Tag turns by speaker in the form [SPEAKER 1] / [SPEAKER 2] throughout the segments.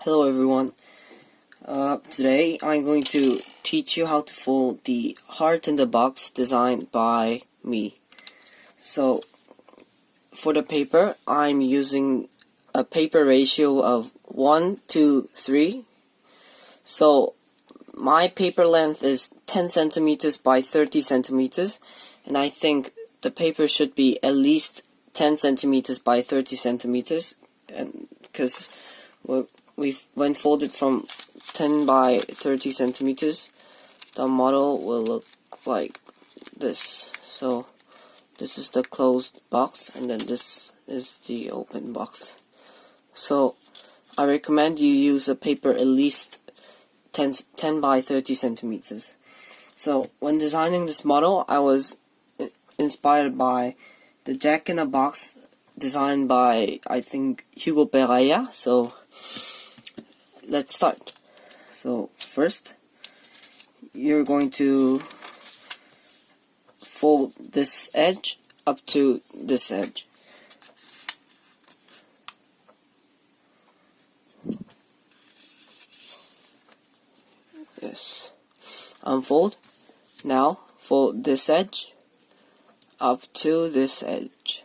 [SPEAKER 1] Hello everyone. Today I'm going to teach you how to fold the heart in the box designed by me. So for the paper, I'm using a paper ratio of 1 to 3. So my paper length is 10 centimeters by 30 centimeters, and I think the paper should be at least 10 centimeters by 30 centimeters, and because when folded from 10 by 30 centimeters, the model will look like this. So this is the closed box, and then this is the open box. So I recommend you use a paper at least 10 by 30 centimeters. So when designing this model, I was inspired by the Jack-in-a-Box designed by, I think, Kyungbin. So let's start. So first, you're going to fold this edge up to this edge. Yes. Unfold. Now fold this edge up to this edge.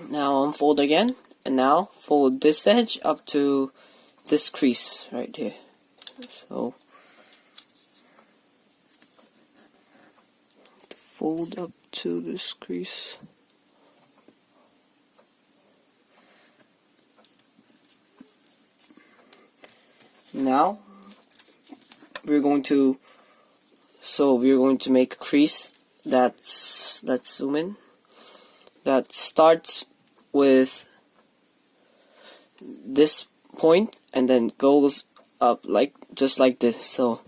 [SPEAKER 1] Now unfold again, and now fold this edge up to this crease right here. So fold up to this crease. Now we're going to make a crease let's zoom in, that starts with this point and then goes up just like this. So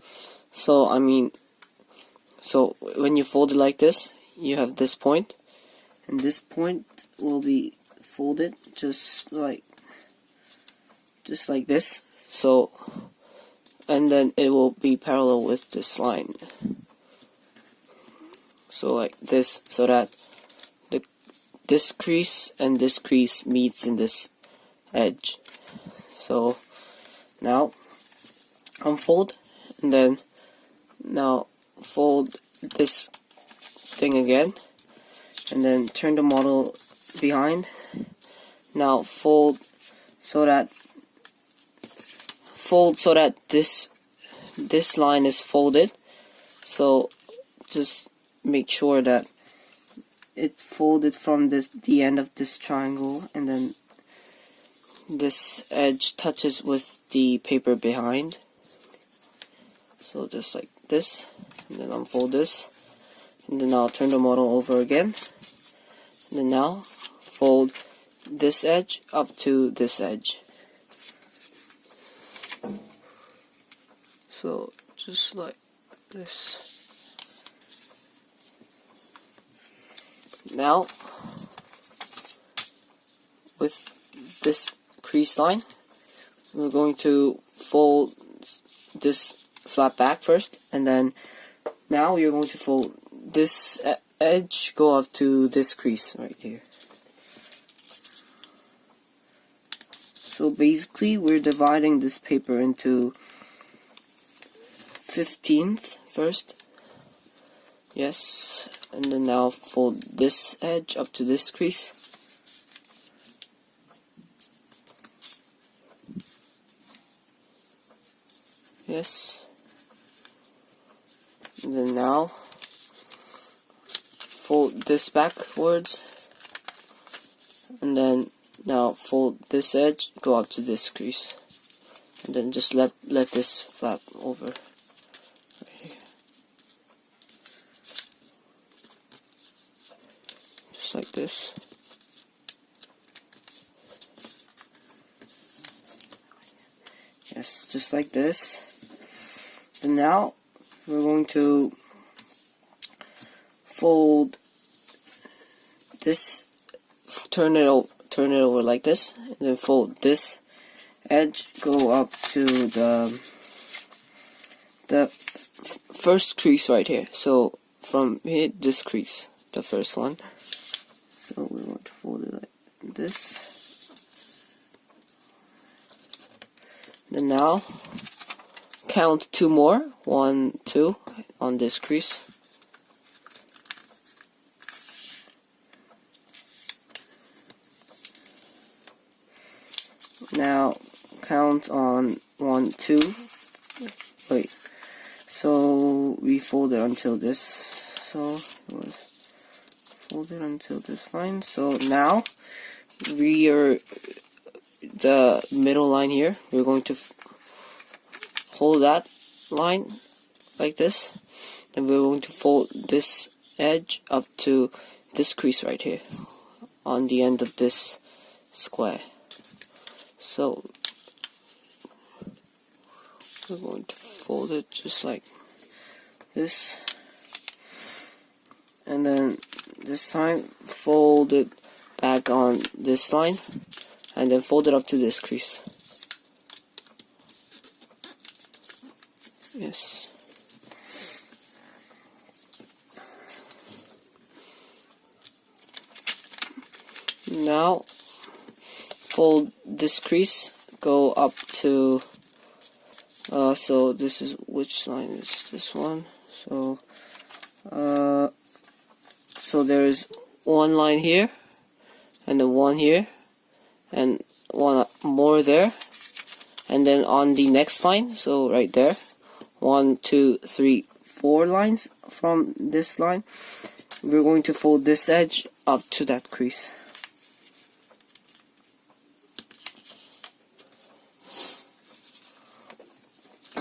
[SPEAKER 1] when you fold it like this, you have this point, and this point will be folded just like this. So, and then it will be parallel with this line. So like this, so that this crease and this crease meets in this edge. So now unfold, and then now fold this thing again, and then turn the model behind. Now fold so that this line is folded. So just make sure that it's folded from the end of this triangle, and then this edge touches with the paper behind. So just like this, and then unfold this, and then I'll turn the model over again, and then now fold this edge up to this edge. So just like this. Now with this crease line, we're going to fold this flat back first, and then now you're going to fold this edge, go up to this crease right here. So basically we're dividing this paper into 15th first. Yes, and then now fold this edge up to this crease. Yes. And then now fold this backwards, and then now fold this edge, go up to this crease, and then just let this flap over right here. Just like this. Yes, just like this. And now we're going to fold this, turn it over like this, and then fold this edge, go up to the first crease right here. So from here, this crease, the first one. So we want to fold it like this. Then now count 2 more, 1, 2 on this crease. Now count on 1, 2. Wait. So we fold it until this. So it was folded until this line. So now we are the middle line here. We're going to hold that line like this, and we're going to fold this edge up to this crease right here on the end of this square. So we're going to fold it just like this, and then this time fold it back on this line, and then fold it up to this crease. Yes. Now fold this crease, go up to so this is, which line is this one? So so there's one line here, and then one here, and one more there, and then on the next line, so right there, 1, 2, 3, 4 lines from this line, we're going to fold this edge up to that crease.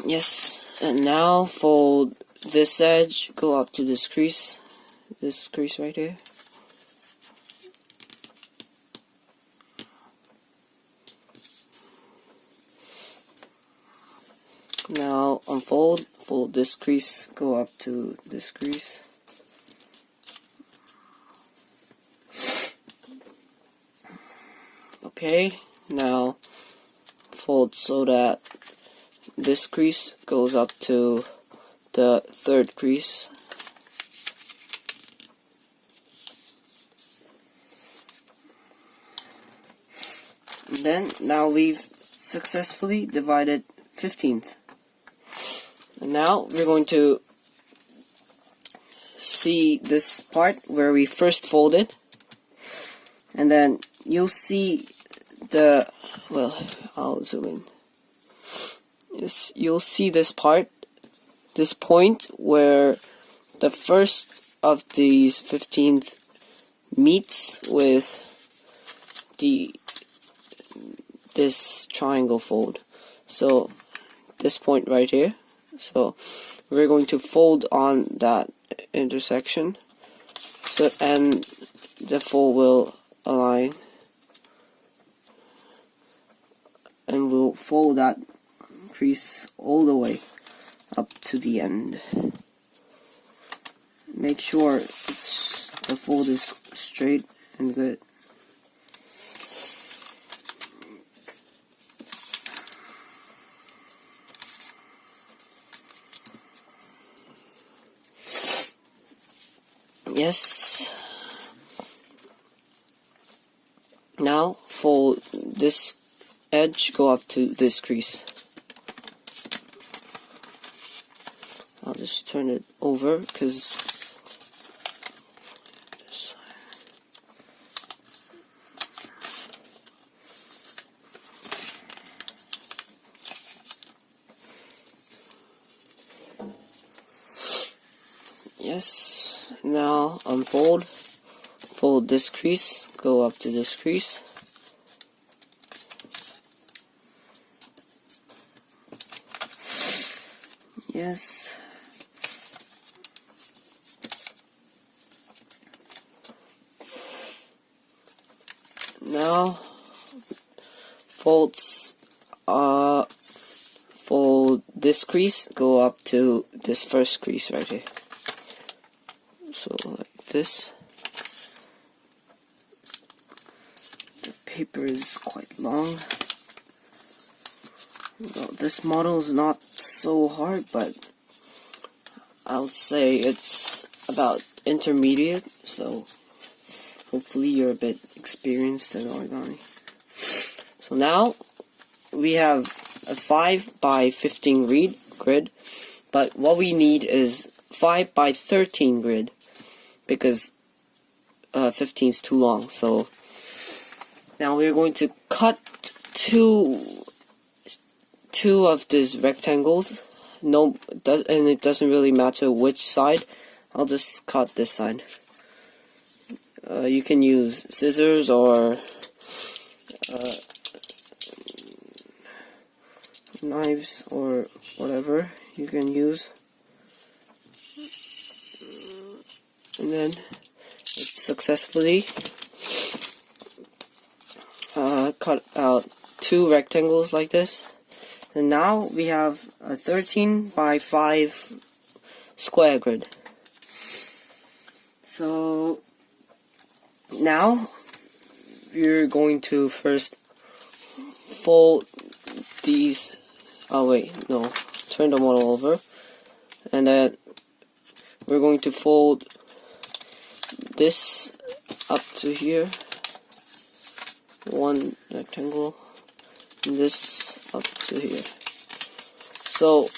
[SPEAKER 1] Yes, and now fold this edge, go up to this crease right here. Now unfold, fold this crease, go up to this crease. Okay, now fold so that this crease goes up to the third crease. And then now we've successfully divided 15th. And now we're going to see this part where we first folded, and then you'll see the, well, I'll zoom in. Yes, you'll see this part, this point where the first of these 15th meets with this triangle fold. So this point right here. So we're going to fold on that intersection, so, and the fold will align, and we'll fold that crease all the way up to the end. Make sure the fold is straight and good. Yes. Now fold this edge, go up to this crease. I'll just turn it over because yes. Now unfold, fold this crease, go up to this crease. Yes. Now fold this crease, go up to this first crease right here. So like this. The paper is quite long. Well, this model is not so hard, but I would say it's about intermediate, so hopefully you're a bit experienced in origami. So now we have a 5 by 15 grid, but what we need is 5 by 13 grid because 15 is too long. So now we're going to cut two of these rectangles. No, and it doesn't really matter which side. I'll just cut this side. You can use scissors or knives or whatever you can use. And then it successfully cut out two rectangles like this. And now we have a 13 by 5 square grid. So now we're going to first fold these. Oh wait, no, turn them all over, and then we're going to fold this up to here, one rectangle, and this up to here. So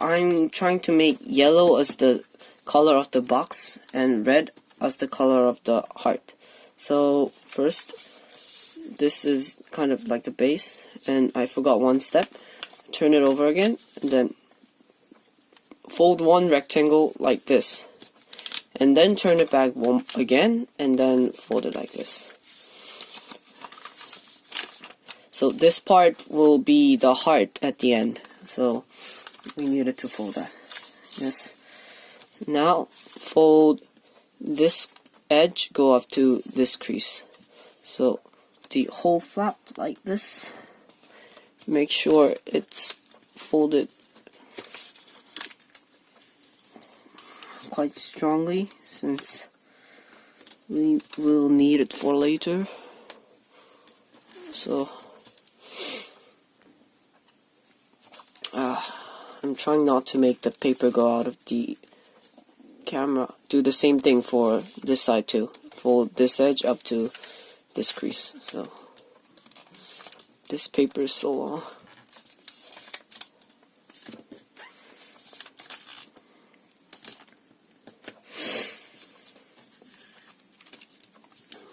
[SPEAKER 1] I'm trying to make yellow as the color of the box and red as the color of the heart. So first, this is kind of like the base, and I forgot one step. Turn it over again, and then fold one rectangle like this, and then turn it back one again, and then fold it like this. So this part will be the heart at the end, so we needed to fold that. Yes. Now fold this edge, go up to this crease. So the whole flap like this. Make sure it's folded quite strongly, since we will need it for later. So I'm trying not to make the paper go out of the camera. Do the same thing for this side too. Fold this edge up to this crease. So this paper is so long.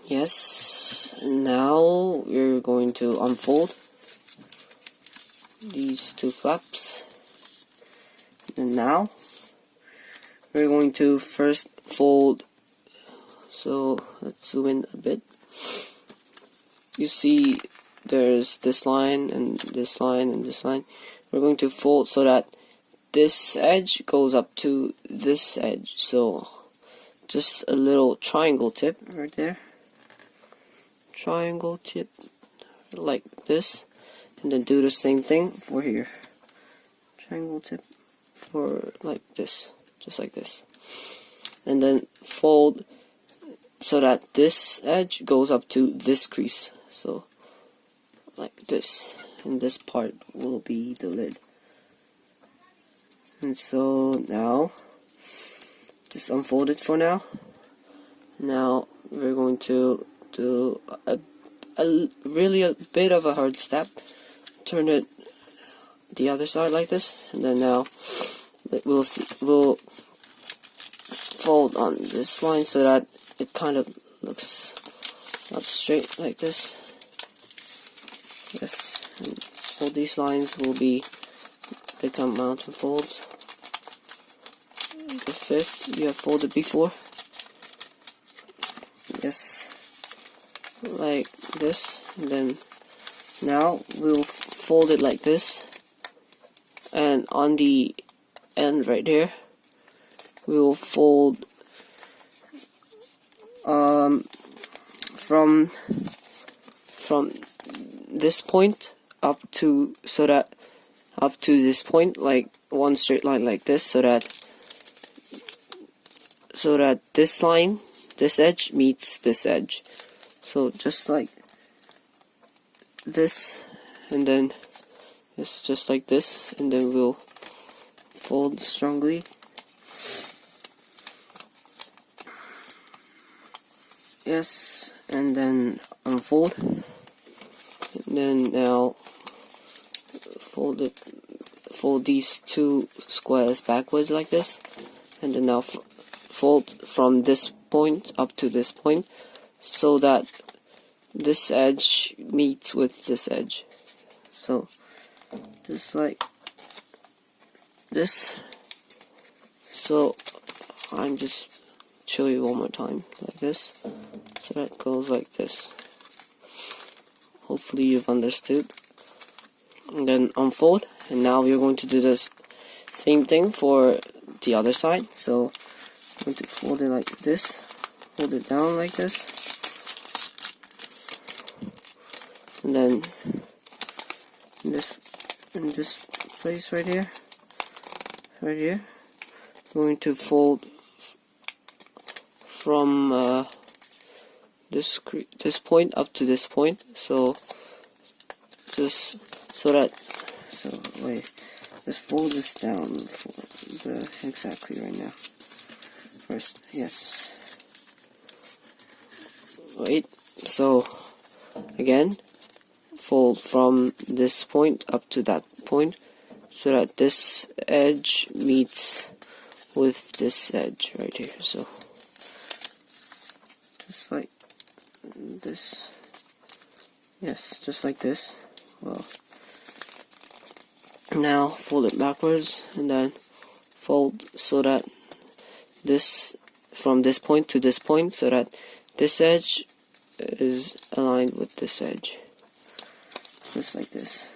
[SPEAKER 1] Yes, now we're going to unfold these two flaps. And now we're going to first fold. So let's zoom in a bit. You see there's this line and this line and this line. We're going to fold so that this edge goes up to this edge. So just a little triangle tip right there. Triangle tip like this, and then do the same thing for here. Triangle tip for like this, just like this, and then fold so that this edge goes up to this crease. So like this, and this part will be the lid. And so now just unfold it for now. Now we're going to do a bit of a hard step. Turn it the other side like this, and then now we'll fold on this line so that it kind of looks up straight like this. Yes, and all these lines will become mountain folds. The fifth you have folded before. Yes, like this, and then now we'll fold it like this, and on the end right here we will fold from this point up to this point, like one straight line like this, so that this line, this edge meets this edge. So just like this, and then it's just like this, and then we'll fold strongly. Yes, and then unfold. And then now fold these two squares backwards like this, and then now fold from this point up to this point, so that this edge meets with this edge. So just like this. So I'm just show you one more time like this. So that goes like this. Hopefully you've understood. And then unfold, and now we're going to do this same thing for the other side. So I'm going to fold it like this, hold it down like this, and then in this place right here, going to fold from this point up to this point. So just wait, let's fold this down for exactly right now. First, yes. Wait. So again, fold from this point up to that point, so that this edge meets with this edge right here. So just like this. Yes, just like this. Well, now fold it backwards, and then fold so that this, from this point to this point, so that this edge is aligned with this edge, just like this.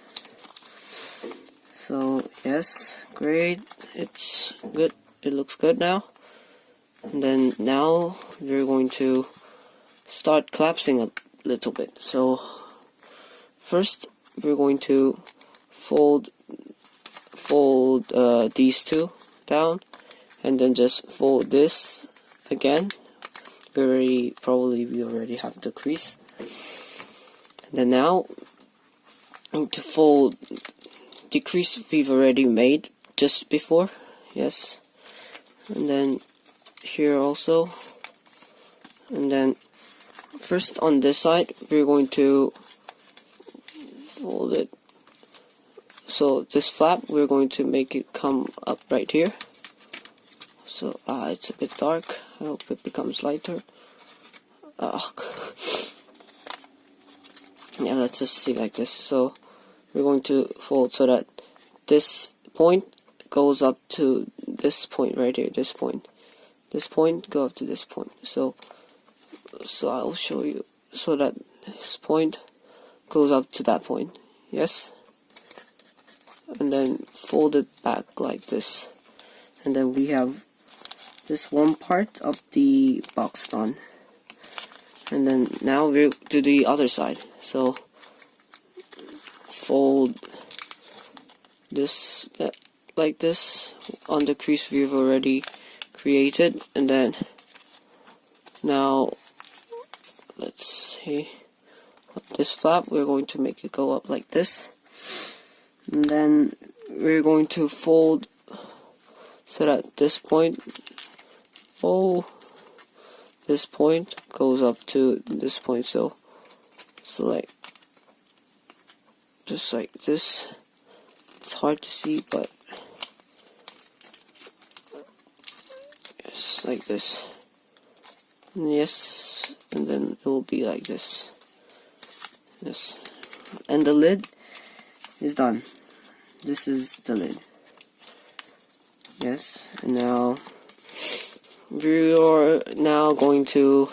[SPEAKER 1] So yes, great, it's good, it looks good now. And then now we're going to start collapsing a little bit. So first we're going to fold these two down, and then just fold this again. We already have the crease. And then now to fold the crease we've already made just before. Yes, and then here also. And then first on this side we're going to fold it. So this flap, we're going to make it come up right here. So it's a bit dark. I hope it becomes lighter. Yeah, let's just see like this. So we're going to fold so that this point goes up to this point right here. This point go up to this point. So I'll show you. So that this point goes up to that point. Yes. And then fold it back like this, and then we have this one part of the box done. And then now we'll do the other side. So fold this like this on the crease we've already created, and then now let's see, this flap, we're going to make it go up like this. And then we're going to fold so that this point, this point goes up to this point. So like, just like this. It's hard to see, but yes, like this. And yes, and then it will be like this. Yes, and the lid is done. This is the lid. Yes, and now we are now going to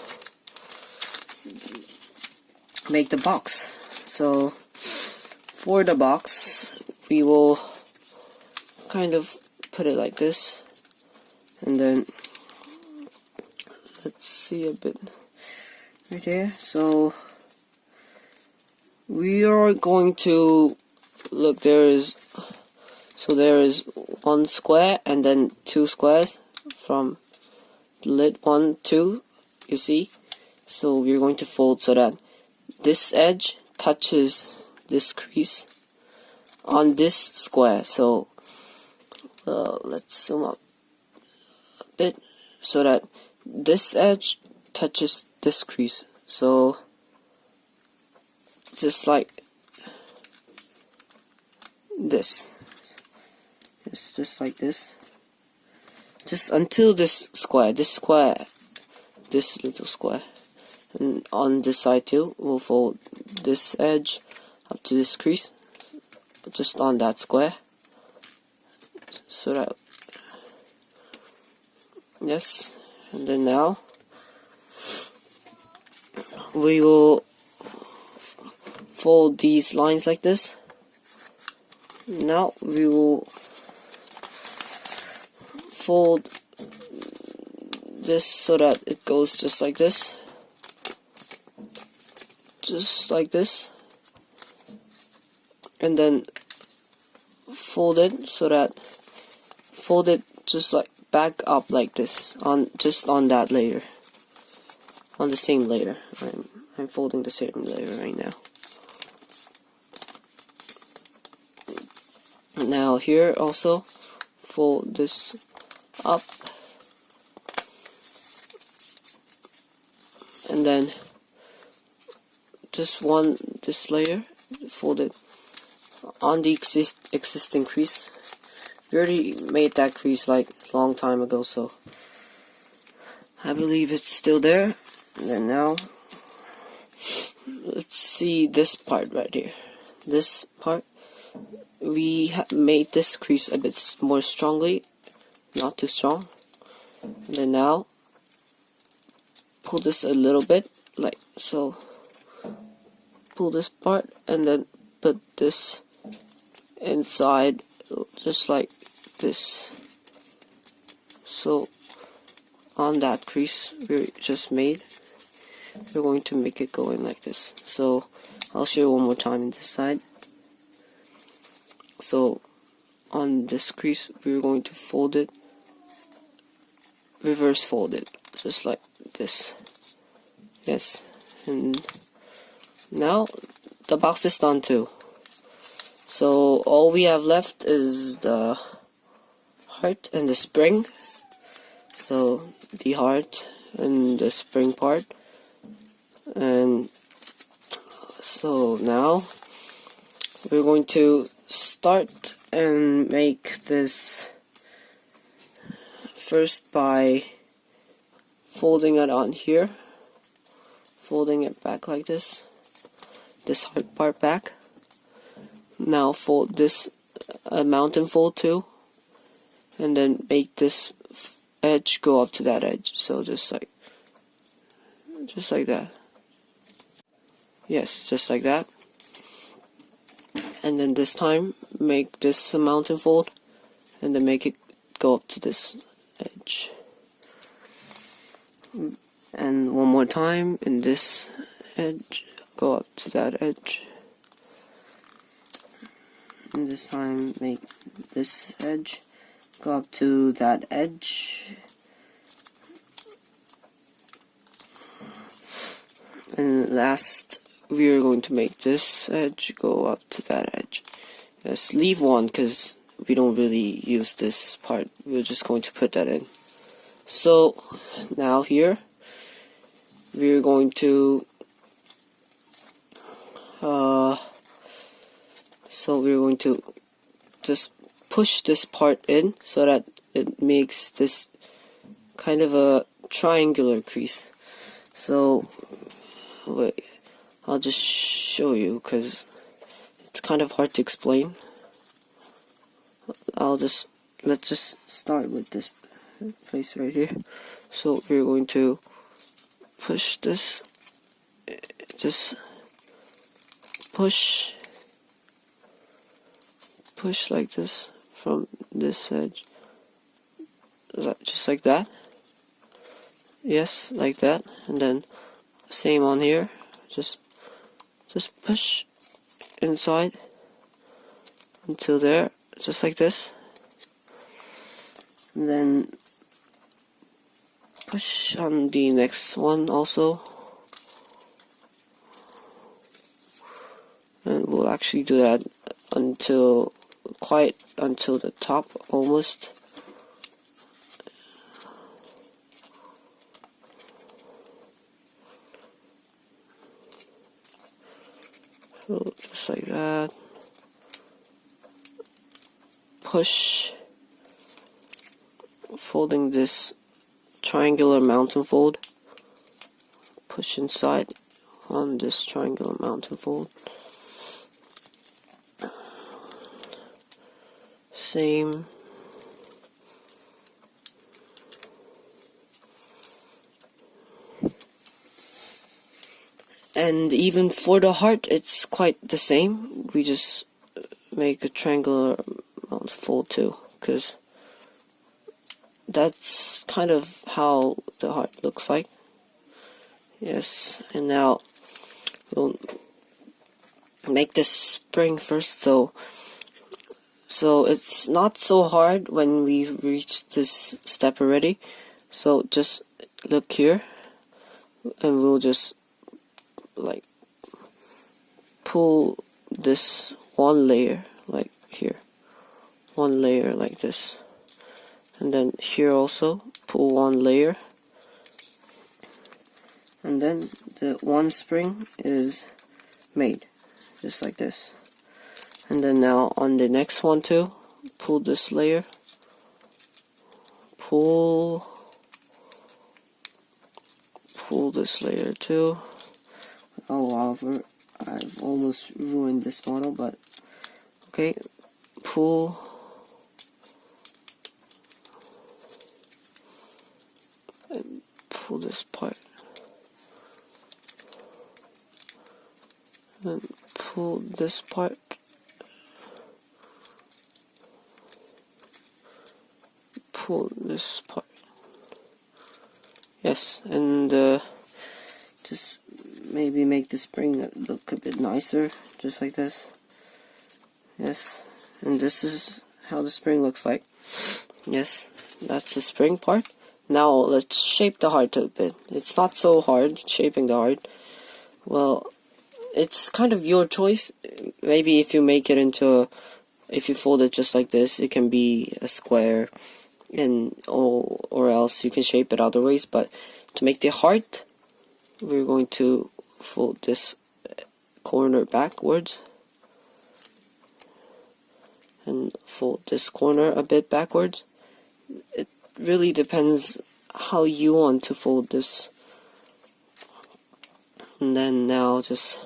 [SPEAKER 1] make the box. So for the box, we will kind of put it like this, and then let's see a bit right here. So we are going to look, there is one square and then two squares from the lid, 1, 2, you see. So we're going to fold so that this edge touches this crease on this square. So Let's zoom up a bit so that this edge touches this crease. So just like this. It's just like this. Just until this little square. And on this side too, we'll fold this edge up to this crease, just on that square. So that, yes, and then now we will fold these lines like this. Now we will fold this so that it goes just like this. Just like this. And then fold it so that, fold it just like back up like this, on just on that layer, on the same layer. I'm folding the same layer right now. Now here also fold this up, and then just this layer, fold it on the existing crease. We already made that crease like a long time ago, so I believe it's still there. And then now let's see this part right here. This part, we made this crease a bit more strongly, not too strong. And then now pull this a little bit, like so. Pull this part and then put this inside, just like this. So on that crease we just made, we're going to make it go in like this. So I'll show you one more time in this side. So on this crease we're going to fold it, reverse fold it, just like this. Yes, and now the box is done too. So all we have left is the heart and the spring. So the heart and the spring part. And so now we're going to start and make this first by folding it on here, folding it back like this hard part back. Now fold this mountain fold too, and then make this edge go up to that edge. So just like that. Yes, just like that. And then this time make this a mountain fold, and then make it go up to this edge. And one more time in this edge, go up to that edge. And this time make this edge go up to that edge. And last, we are going to make this edge go up to that edge. Just leave one because we don't really use this part. We're just going to put that in. So now here, we're going to just push this part in so that it makes this kind of a triangular crease. So wait, I'll just show you because it's kind of hard to explain. Let's just start with this place right here. So we're going to push this, just push like this from this edge, just like that. Yes, like that. And then same on here, just push inside until there, just like this. And then push on the next one also, and we'll actually do that until quite until the top almost. So just like that. Push, folding this triangular mountain fold. Push inside on this triangular mountain fold. Same. And even for the heart, it's quite the same. We just make a triangular mountain fold too, because that's kind of how the heart looks like. Yes, and now we'll make this spring first, so it's not so hard when we reach this step already. So just look here, and we'll just like pull this one layer like here, one layer like this, and then here also pull one layer, and then the one spring is made just like this. And then now on the next one too, pull this layer, pull this layer too. Oh, however, I've almost ruined this model, but okay, pull, and pull this part, and pull this part, pull this part. Yes, and just maybe make the spring look a bit nicer, just like this. Yes, and this is how the spring looks like. Yes, that's the spring part. Now let's shape the heart a bit. It's not so hard shaping the heart. Well, it's kind of your choice. Maybe if you make it into if you fold it just like this, it can be a square, and or else you can shape it other ways. But to make the heart, we're going to fold this corner backwards and fold this corner a bit backwards. It really depends how you want to fold this. And then now just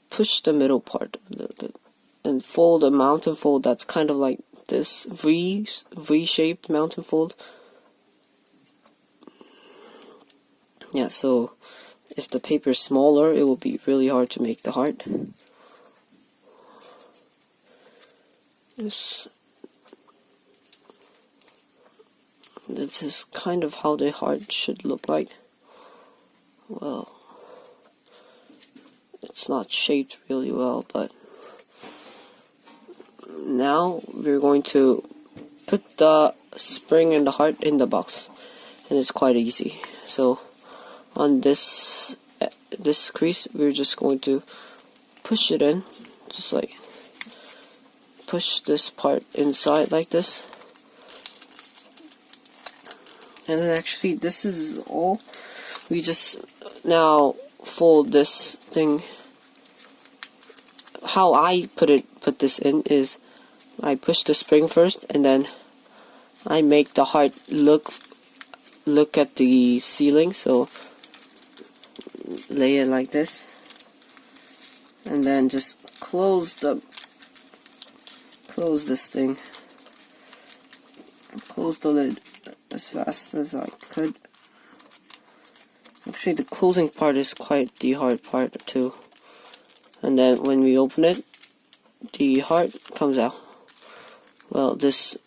[SPEAKER 1] push the middle part a little bit and fold a mountain fold that's kind of like this V-shaped mountain fold. Yeah, so if the paper is smaller, it will be really hard to make the heart. This is kind of how the heart should look like. Well, it's not shaped really well, but now we're going to put the spring and the heart in the box, and it's quite easy. So on this crease, we're just going to push it in, just like push this part inside like this. And then actually this is all. We just now fold this thing. How I put this in is I push the spring first, and then I make the heart look at the ceiling. So lay it like this, and then just close this thing. Close the lid as fast as I could. Actually, the closing part is quite the hard part too. And then when we open it, the heart comes out. Well, this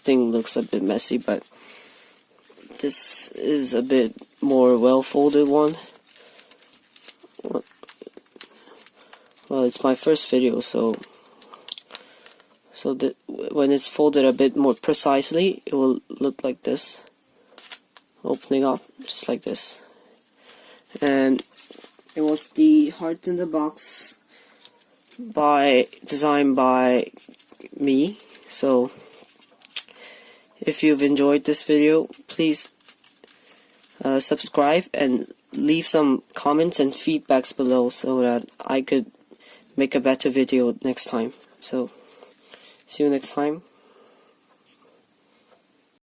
[SPEAKER 1] thing looks a bit messy, but this is a bit more well-folded one. Well, it's my first video, so when it's folded a bit more precisely, it will look like this, opening up just like this. And it was the heart in the box designed by me. So if you've enjoyed this video, please subscribe and leave some comments and feedbacks below so that I could make a better video next time. So see you next time.